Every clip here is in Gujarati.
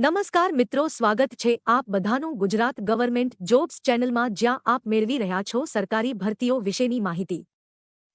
નમસ્કાર મિત્રો, સ્વાગત છે આપ બધાનું ગુજરાત ગવર્મેન્ટ જોબ્સ ચેનલમાં, જ્યાં આપ મેળવી રહ્યા છો સરકારી ભરતીઓ વિશેની માહિતી।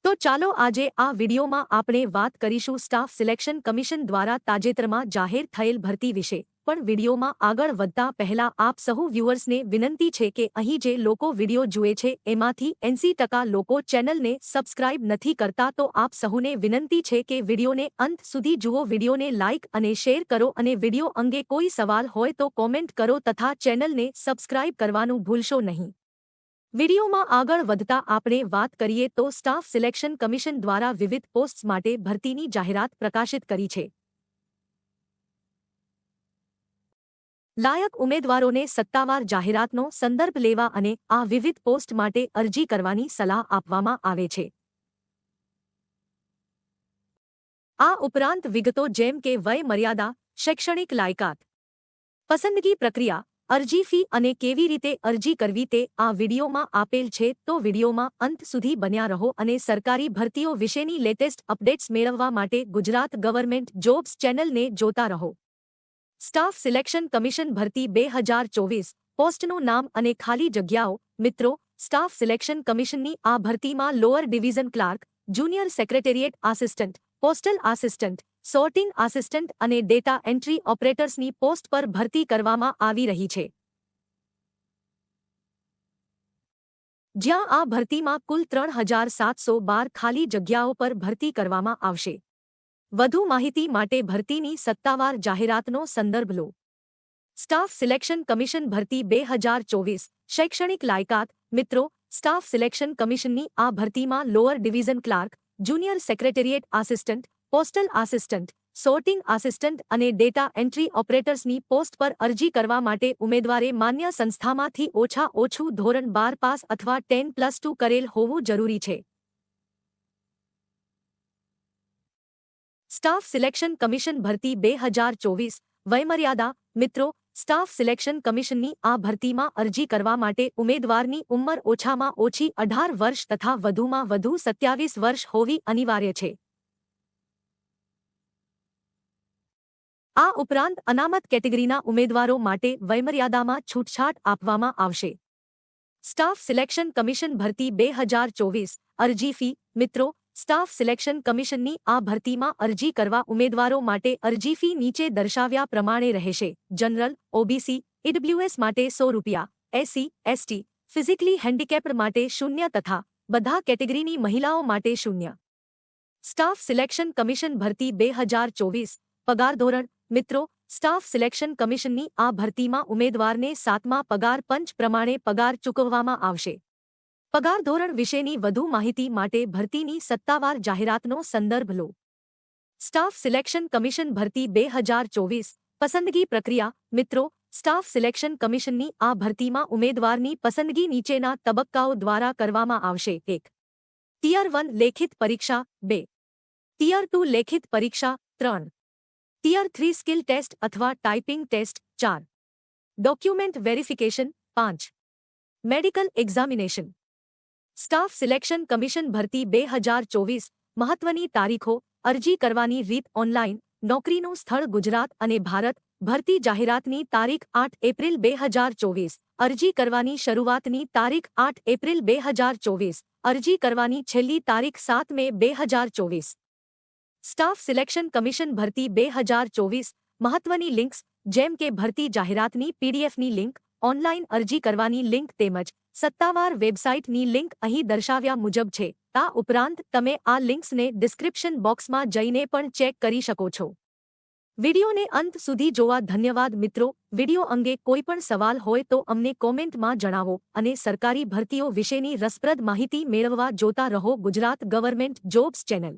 તો ચાલો આજે આ વિડીયોમાં આપણે વાત કરીશું સ્ટાફ સિલેક્શન કમિશન દ્વારા તાજેતરમાં જાહેર થયેલ ભરતી વિશે। પણ વિડીયોમાં આગળ વધતા પહેલા આપ સહુ વ્યુઅર્સને વિનંતી છે કે અહીં જે લોકો વિડીયો જુએ છે એમાંથી 80% લોકો ચેનલને સબસ્ક્રાઇબ નથી કરતા, તો આપ સહુને વિનંતી છે કે વિડીયોને અંત સુધી જુઓ, વિડીયોને લાઇક અને શેર કરો અને વિડીયો અંગે કોઈ સવાલ હોય તો કોમેન્ટ કરો તથા ચેનલને સબસ્ક્રાઇબ કરવાનું ભૂલશો નહીં। વિડીયોમાં આગળ વધતા આપણે વાત કરીએ તો સ્ટાફ સિલેક્શન કમિશન દ્વારા વિવિધ પોસ્ટ્સ માટે ભરતીની જાહેરાત પ્રકાશિત કરી છે। લાયક ઉમેદવારોને સત્તાવાર જાહેરાતનો સંદર્ભ લેવા અને આ વિવિધ પોસ્ટ માટે અરજી કરવાની સલાહ આપવામાં આવે છે। આ ઉપરાંત વિગતો જેમ કે વય મર્યાદા, શૈક્ષણિક લાયકાત, પસંદગી પ્રક્રિયા, અરજી ફી અને કેવી રીતે અરજી કરવી તે આ વિડીયોમાં આપેલ છે, તો વિડીયોમાં અંત સુધી બન્યા રહો અને સરકારી ભરતીઓ વિશેની લેટેસ્ટ અપડેટ્સ મેળવવા માટે ગુજરાત ગવર્મેન્ટ જોબ્સ ચેનલને જોતા રહો। સ્ટાફ સિલેક્શન કમિશન ભરતી 2024 પોસ્ટનું નામ અને ખાલી જગ્યાઓ। મિત્રો, સ્ટાફ સિલેક્શન કમિશનની આ ભરતીમાં lower division clerk, junior secretariat assistant, postal assistant, sorting assistant અને ડેટા એન્ટ્રી ઓપરેટર્સની પોસ્ટ પર ભરતી કરવામાં આવી રહી છે, જ્યાં આ ભરતીમાં કુલ 3712 ખાલી જગ્યાઓ પર ભરતી કરવામાં આવશે। વધુ માહિતી માટે ભરતીની સત્તાવાર જાહેરાતનો સંદર્ભ લો। સ્ટાફ સિલેક્શન કમિશન ભરતી 2024 શૈક્ષણિક લાયકાત। મિત્રો, સ્ટાફ સિલેક્શન કમિશનની આ ભરતીમાં lower division clerk, junior secretariat assistant, postal assistant, sorting assistant અને ડેટા એન્ટ્રી ઓપરેટર્સની પોસ્ટ પર અરજી કરવા માટે ઉમેદવારે માન્ય સંસ્થામાંથી ઓછું ધોરણ 12 પાસ અથવા 10+2 કરેલ હોવું જરૂરી છે। સ્ટાફ સિલેક્શન કમિશન ભરતી 2024 વયમર્યાદા। મિત્રો, સ્ટાફ સિલેક્શન કમિશનની આ ભરતીમાં અરજી કરવા માટે ઉમેદવારની ઉંમર ઓછામાં ઓછી 18 વર્ષ તથા વધુમાં વધુ 27 વર્ષ હોવી અનિવાર્ય છે। આ ઉપરાંત અનામત કેટેગરીના ઉમેદવારો માટે વયમર્યાદામાં છૂટછાટ આપવામાં આવશે। સ્ટાફ સિલેક્શન કમિશન ભરતી 2024 અરજી ફી। મિત્રો, સ્ટાફ સિલેક્શન કમિશનની આ ભરતીમાં અરજી કરવા ઉમેદવારો માટે અરજી ફી નીચે દર્શાવ્યા પ્રમાણે રહેશે। જનરલ, ઓબીસી, ઈડબ્લ્યુએસ માટે ₹100, એસસી, એસટી, ફિઝિકલી હેન્ડીકેપ્ડ માટે 0 તથા બધા કેટેગરીની મહિલાઓ માટે 0। સ્ટાફ સિલેક્શન કમિશન ભરતી 2024 પગાર ધોરણ। મિત્રો, સ્ટાફ સિલેક્શન કમિશનની આ ભરતીમાં ઉમેદવારને 7મા પગાર પંચ પ્રમાણે પગાર ચૂકવવામાં આવશે। પગાર ધોરણ વિશેની વધુ માહિતી માટે ભરતીની સત્તાવાર જાહેરાતનો સંદર્ભ લો। સ્ટાફ સિલેક્શન કમિશન ભરતી 2024 પસંદગી પ્રક્રિયા। મિત્રો, સ્ટાફ સિલેક્શન કમિશનની આ ભરતીમાં ઉમેદવારની પસંદગી નીચેના તબક્કાઓ દ્વારા કરવામાં આવશે। 1. ટિયર 1 લેખિત પરીક્ષા। 2. ટિયર 2 લેખિત પરીક્ષા। 3. ટિયર 3 સ્કિલ ટેસ્ટ અથવા typing test. 4. Document verification. 5. Medical examination. Staff selection commission ભરતી 2024 મહત્વની તારીખો। અરજી કરવાની રીત ઓનલાઈન। નોકરીનું સ્થળ ગુજરાત અને ભારત। ભરતી જાહેરાતની તારીખ 8 એપ્રિલ 2024। અરજી કરવાની શરૂઆતની તારીખ 8 એપ્રિલ 2024। અરજી કરવાની છેલ્લી તારીખ 7 મે 2024। સ્ટાફ સિલેક્શન કમિશન ભરતી 2024 મહત્વની લિંક્સ જેમ કે ભરતી જાહેરાતની પીડીએફની લિંક, ઓનલાઈન અરજી કરવાની લિંક તેમજ સત્તાવાર વેબસાઇટની લિંક અહીં દર્શાવ્યા મુજબ છે। આ ઉપરાંત તમે આ લિંક્સને ડિસ્ક્રિપ્શન બોક્સમાં જઈને પણ ચેક કરી શકો છો। વિડીયોને અંત સુધી જોવા ધન્યવાદ મિત્રો। વિડીયો અંગે કોઈ પણ સવાલ હોય તો અમને કોમેન્ટમાં જણાવો અને સરકારી ભરતીઓ વિશેની રસપ્રદ માહિતી મેળવવા જોતા રહો ગુજરાત ગવર્મેન્ટ જોબ્સ ચેનલ।